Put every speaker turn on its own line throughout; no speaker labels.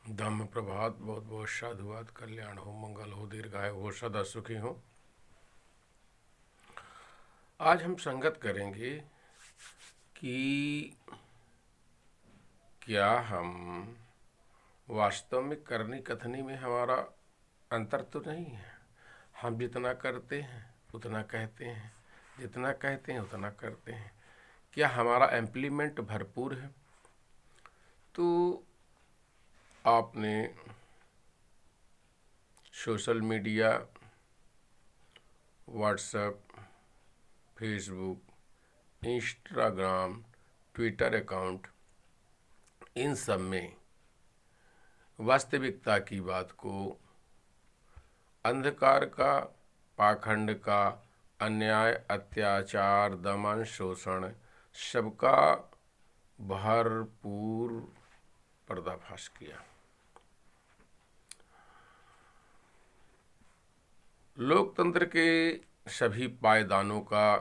धम्म प्रभात। बहुत बहुत साधुवाद। कल्याण हो, मंगल हो, दीर्घायु हो, सदा सुखी हो। आज हम संगत करेंगे कि क्या हम वास्तव में करनी कथनी में हमारा अंतर तो नहीं है। हम जितना करते हैं उतना कहते हैं, जितना कहते हैं उतना करते हैं। क्या हमारा एम्प्लीमेंट भरपूर है? तो आपने social media, WhatsApp, Facebook, Instagram, Twitter account, इन सब में वास्तविकता की बात को अंधकार का, पाखंड का, अन्याय, अत्याचार, दमन, शोषण सबका भरपूर पर्दाफाश किया। लोकतंत्र के सभी पायदानों का,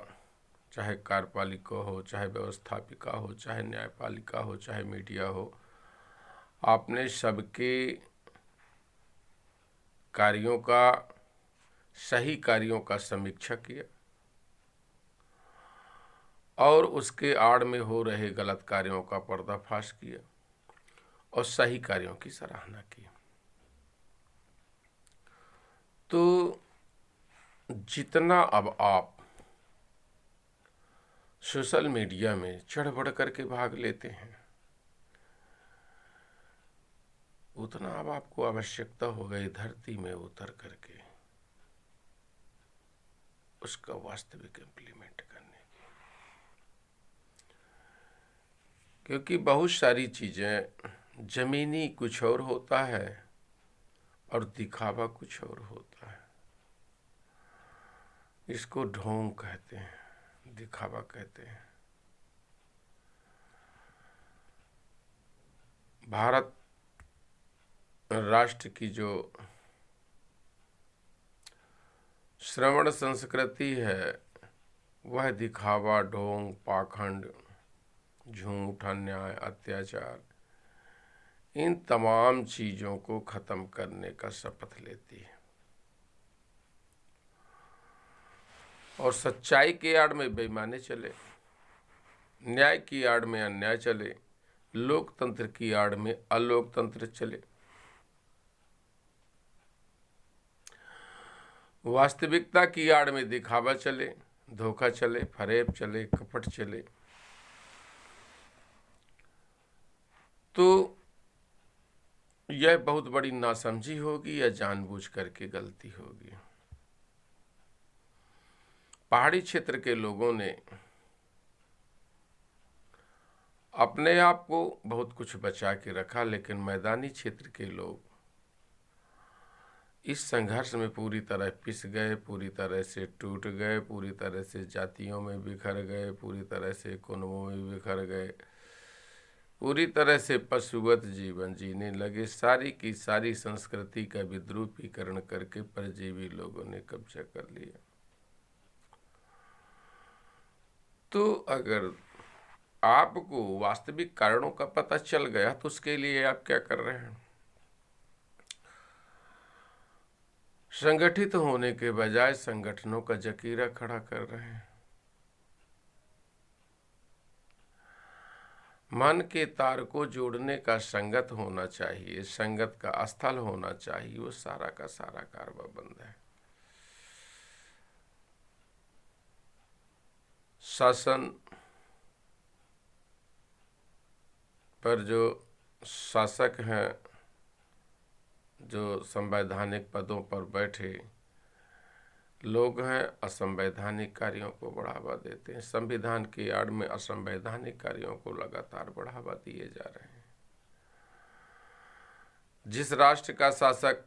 चाहे कार्यपालिका हो, चाहे व्यवस्थापिका हो, चाहे न्यायपालिका हो, चाहे मीडिया हो, आपने सबके कार्यों का, सही कार्यों का समीक्षा किया और उसके आड़ में हो रहे गलत कार्यों का पर्दाफाश किया और सही कार्यों की सराहना की। तो जितना अब आप सोशल मीडिया में चढ़ बढ़ करके भाग लेते हैं, उतना अब आपको आवश्यकता हो गई धरती में उतर करके उसका वास्तविक इम्प्लीमेंट करने की। क्योंकि बहुत सारी चीजें जमीनी कुछ और होता है और दिखावा कुछ और होता है। इसको ढोंग कहते हैं, दिखावा कहते हैं। भारत राष्ट्र की जो श्रवण संस्कृति है वह दिखावा, ढोंग, पाखंड, झूठ, अन्याय, अत्याचार, इन तमाम चीजों को खत्म करने का शपथ लेती है और सच्चाई के आड़ में बेईमानी चले, न्याय की आड़ में अन्याय चले, लोकतंत्र की आड़ में अलोकतंत्र चले, वास्तविकता की आड़ में दिखावा चले, धोखा चले, फरेब चले, कपट चले, तो यह बहुत बड़ी नासमझी होगी या जानबूझ करके गलती होगी। पहाड़ी क्षेत्र के लोगों ने अपने आप को बहुत कुछ बचा के रखा, लेकिन मैदानी क्षेत्र के लोग इस संघर्ष में पूरी तरह पिस गए, पूरी तरह से टूट गए, पूरी तरह से जातियों में बिखर गए, पूरी तरह से कुनबों में बिखर गए, पूरी तरह से पशुवत जीवन जीने लगे। सारी की सारी संस्कृति का विद्रूपीकरण करके परजीवी लोगों ने कब्जा कर लिया। तो अगर आपको वास्तविक कारणों का पता चल गया तो उसके लिए आप क्या कर रहे हैं? संगठित होने के बजाय संगठनों का जकीरा खड़ा कर रहे हैं। मन के तार को जोड़ने का संगत होना चाहिए, संगत का स्थल होना चाहिए, वो सारा का सारा कारवा बंद है। शासन पर जो शासक हैं, जो संवैधानिक पदों पर बैठे लोग हैं, असंवैधानिक कार्यों को बढ़ावा देते हैं। संविधान की आड़ में असंवैधानिक कार्यों को लगातार बढ़ावा दिए जा रहे हैं। जिस राष्ट्र का शासक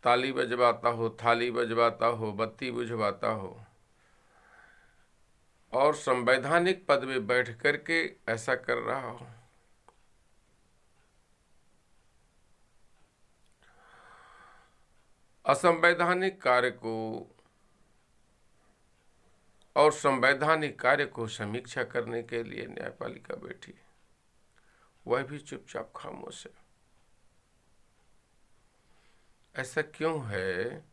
ताली बजवाता हो, थाली बजवाता हो, बत्ती बुझवाता हो और संवैधानिक पद में बैठ करके ऐसा कर रहा हो, असंवैधानिक कार्य को और संवैधानिक कार्य को समीक्षा करने के लिए न्यायपालिका बैठी, वह भी चुपचाप खामोश है। ऐसा क्यों है?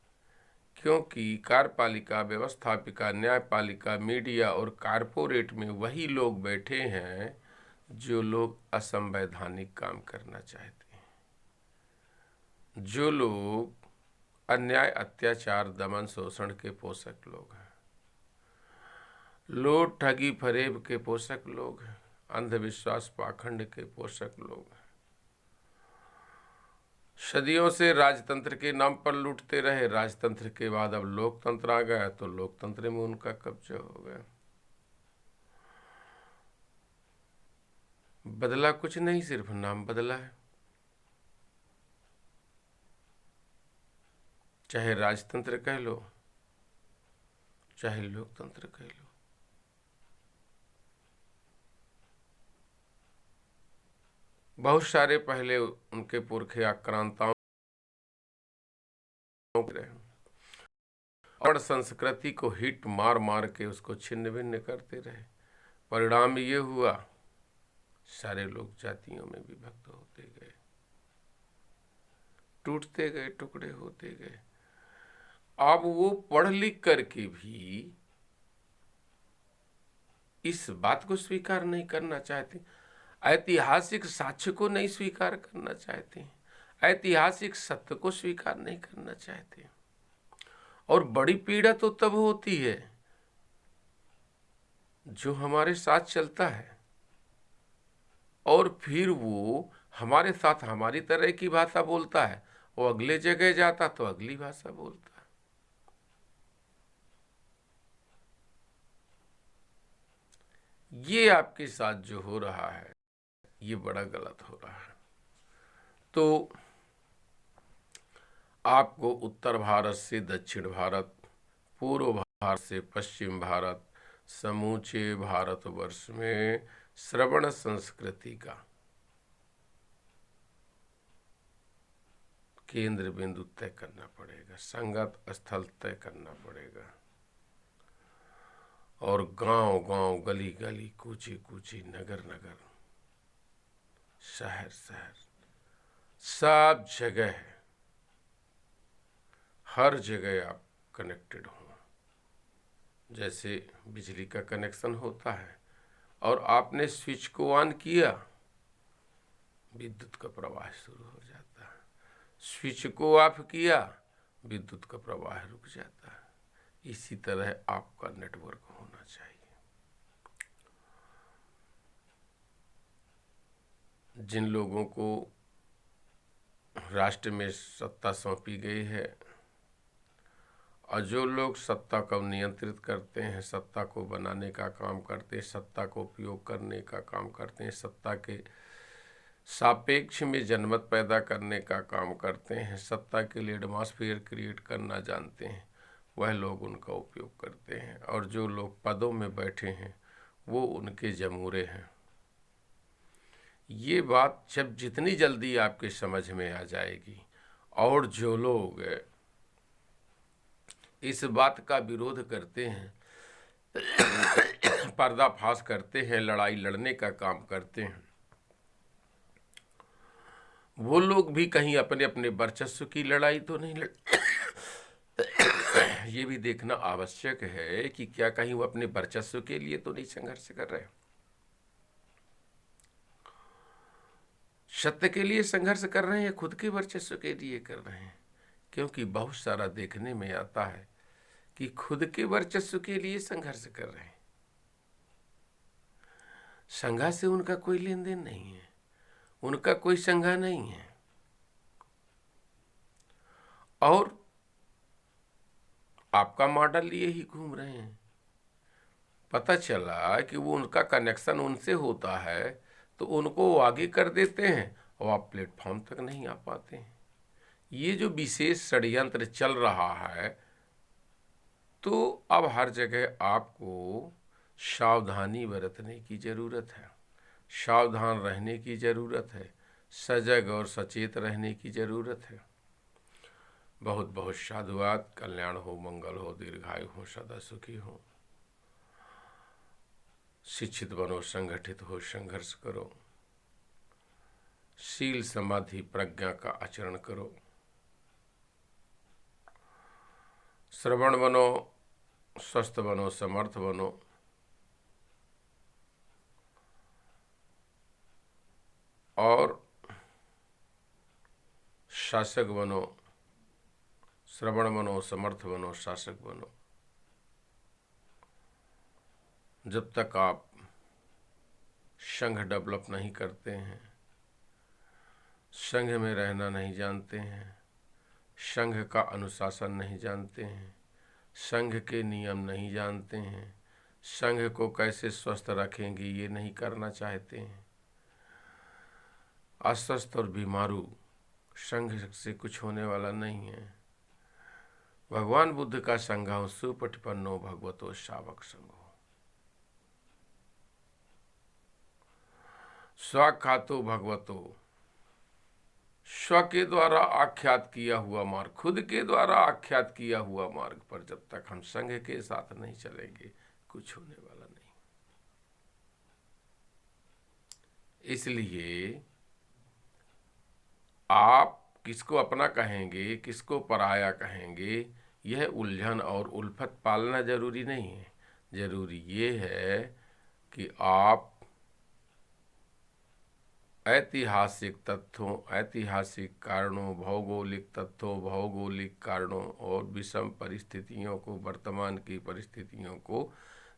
क्योंकि कार्यपालिका, व्यवस्थापिका, न्यायपालिका, मीडिया और कारपोरेट में वही लोग बैठे हैं जो लोग असंवैधानिक काम करना चाहते हैं, जो लोग अन्याय, अत्याचार, दमन, शोषण के पोषक लोग हैं, लूट, ठगी, फरेब के पोषक लोग हैं, अंधविश्वास, पाखंड के पोषक लोग हैं। सदियों से राजतंत्र के नाम पर लूटते रहे, राजतंत्र के बाद अब लोकतंत्र आ गया तो लोकतंत्र में उनका कब्जा हो गया। बदला कुछ नहीं, सिर्फ नाम बदला है। चाहे राजतंत्र कह लो, चाहे लोकतंत्र कह लो। बहुत सारे पहले उनके पुरखे आक्रांताओं रहे और संस्कृति को हिट मार मार के उसको छिन्न भिन्न करते रहे। परिणाम ये हुआ, सारे लोग जातियों में विभक्त होते गए, टूटते गए, टुकड़े होते गए। अब वो पढ़ लिख करके भी इस बात को स्वीकार नहीं करना चाहते, ऐतिहासिक साक्ष्य को नहीं स्वीकार करना चाहते, ऐतिहासिक सत्य को स्वीकार नहीं करना चाहते। और बड़ी पीड़ा तो तब होती है जो हमारे साथ चलता है और फिर वो हमारे साथ हमारी तरह की भाषा बोलता है, वो अगले जगह जाता तो अगली भाषा बोलता है। ये आपके साथ जो हो रहा है ये बड़ा गलत हो रहा है। तो आपको उत्तर भारत से दक्षिण भारत, पूर्व भारत से पश्चिम भारत, समूचे भारतवर्ष में श्रवण संस्कृति का केंद्र बिंदु तय करना पड़ेगा, संगत स्थल तय करना पड़ेगा। और गांव गांव, गली गली, कूची कूची, नगर नगर, शहर शहर, सब जगह, हर जगह आप कनेक्टेड हो। जैसे बिजली का कनेक्शन होता है और आपने स्विच को ऑन किया, विद्युत का प्रवाह शुरू हो जाता है। स्विच को ऑफ किया, विद्युत का प्रवाह रुक जाता है। इसी तरह आपका नेटवर्क होना चाहिए। जिन लोगों को राष्ट्र में सत्ता सौंपी गई है और जो लोग सत्ता को नियंत्रित करते हैं, सत्ता को बनाने का काम करते हैं, सत्ता को उपयोग करने का काम करते हैं, सत्ता के सापेक्ष में जनमत पैदा करने का काम करते हैं, सत्ता के लिए एटमॉस्फेयर क्रिएट करना जानते हैं, वह लोग उनका उपयोग करते हैं। और जो लोग पदों में बैठे हैं वो उनके जमूरे हैं। ये बात जब जितनी जल्दी आपके समझ में आ जाएगी और जो लोग इस बात का विरोध करते हैं, पर्दाफाश करते हैं, लड़ाई लड़ने का काम करते हैं, वो लोग भी कहीं अपने अपने वर्चस्व की लड़ाई तो नहीं ये भी देखना आवश्यक है कि क्या कहीं वो अपने वर्चस्व के लिए तो नहीं संघर्ष कर रहे, सत्य के लिए संघर्ष कर रहे हैं या खुद के वर्चस्व के लिए कर रहे हैं। क्योंकि बहुत सारा देखने में आता है कि खुद के वर्चस्व के लिए संघर्ष कर रहे हैं, संघा से उनका कोई लेन देन नहीं है, उनका कोई संघा नहीं है। और आपका मॉडल लिए ही घूम रहे हैं। पता चला कि वो उनका कनेक्शन उनसे होता है तो उनको वो आगे कर देते हैं और आप प्लेटफॉर्म तक नहीं आ पाते हैं। ये जो विशेष षड्यंत्र चल रहा है, तो अब हर जगह आपको सावधानी बरतने की ज़रूरत है, सावधान रहने की ज़रूरत है, सजग और सचेत रहने की ज़रूरत है। बहुत बहुत साधुवाद। कल्याण हो, मंगल हो, दीर्घायु हो, सदा सुखी हो। शिक्षित बनो, संगठित हो, संघर्ष करो, शील समाधि प्रज्ञा का आचरण करो। श्रवण बनो, स्वस्थ बनो, समर्थ बनो। और शासक बनो, श्रवण बनो, समर्थ बनो, शासक बनो। जब तक आप संघ डेवलप नहीं करते हैं, संघ में रहना नहीं जानते हैं, संघ का अनुशासन नहीं जानते हैं, संघ के नियम नहीं जानते हैं, संघ को कैसे स्वस्थ रखेंगे ये नहीं करना चाहते हैं, अस्वस्थ और बीमारू संघ से कुछ होने वाला नहीं है। भगवान बुद्ध का संघ सुपटिपन्नो भगवतो शावक संघो। स्वाख्यातो भगवतो, स्व के द्वारा आख्यात किया हुआ मार्ग, खुद के द्वारा आख्यात किया हुआ मार्ग पर जब तक हम संघ के साथ नहीं चलेंगे कुछ होने वाला नहीं। इसलिए आप किसको अपना कहेंगे, किसको पराया कहेंगे, यह उलझन और उल्फत पालना जरूरी नहीं है। जरूरी ये है कि आप ऐतिहासिक तथ्यों, ऐतिहासिक कारणों, भौगोलिक तथ्यों, भौगोलिक कारणों और विषम परिस्थितियों को, वर्तमान की परिस्थितियों को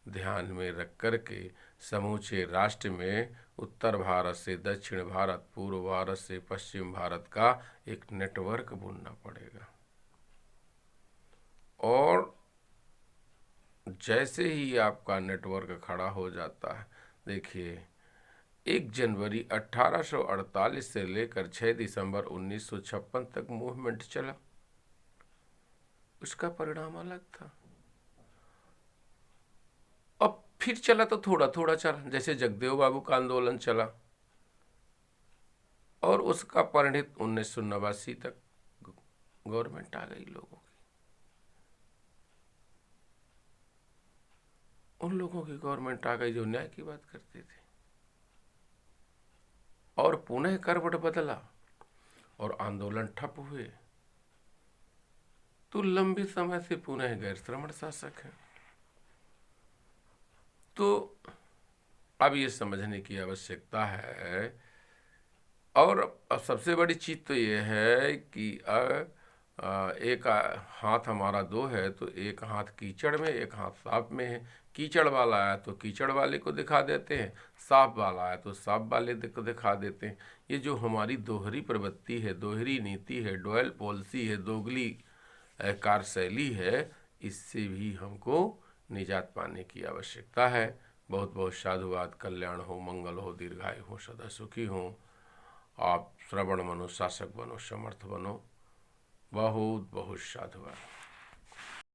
ध्यान में रख कर के समूचे राष्ट्र में उत्तर भारत से दक्षिण भारत, पूर्व भारत से पश्चिम भारत का एक नेटवर्क बुनना पड़ेगा। और जैसे ही आपका नेटवर्क खड़ा हो जाता है, देखिए 1 जनवरी 1848 से लेकर 6 दिसंबर 1956 तक मूवमेंट चला, उसका परिणाम अलग था। अब फिर चला तो थोड़ा थोड़ा चला, जैसे जगदेव बाबू का आंदोलन चला और उसका परिणित 1989 तक गवर्नमेंट आ गई लोगों की। उन लोगों की गवर्नमेंट आ गई जो न्याय की बात करते थे, और पुनः करवट बदला और आंदोलन ठप हुए तो लंबे समय से पुनः गैर श्रमण शासक है। तो अब ये समझने की आवश्यकता है। और अब सबसे बड़ी चीज तो ये है कि एक हाथ हमारा दो है, तो एक हाथ कीचड़ में, एक हाथ साफ में है। कीचड़ वाला आया तो कीचड़ वाले को दिखा देते हैं, साफ वाला आया तो साफ वाले को दिखा देते हैं। ये जो हमारी दोहरी प्रवृत्ति है, दोहरी नीति है, डुअल पॉलिसी है, दोगली कार्यशैली है, इससे भी हमको निजात पाने की आवश्यकता है। बहुत बहुत साधुवाद। कल्याण हो, मंगल हो, दीर्घायु हो, सदा सुखी हो। आप श्रवण बनो, शासक बनो, समर्थ बनो। बहुत बहुत साधुवाद।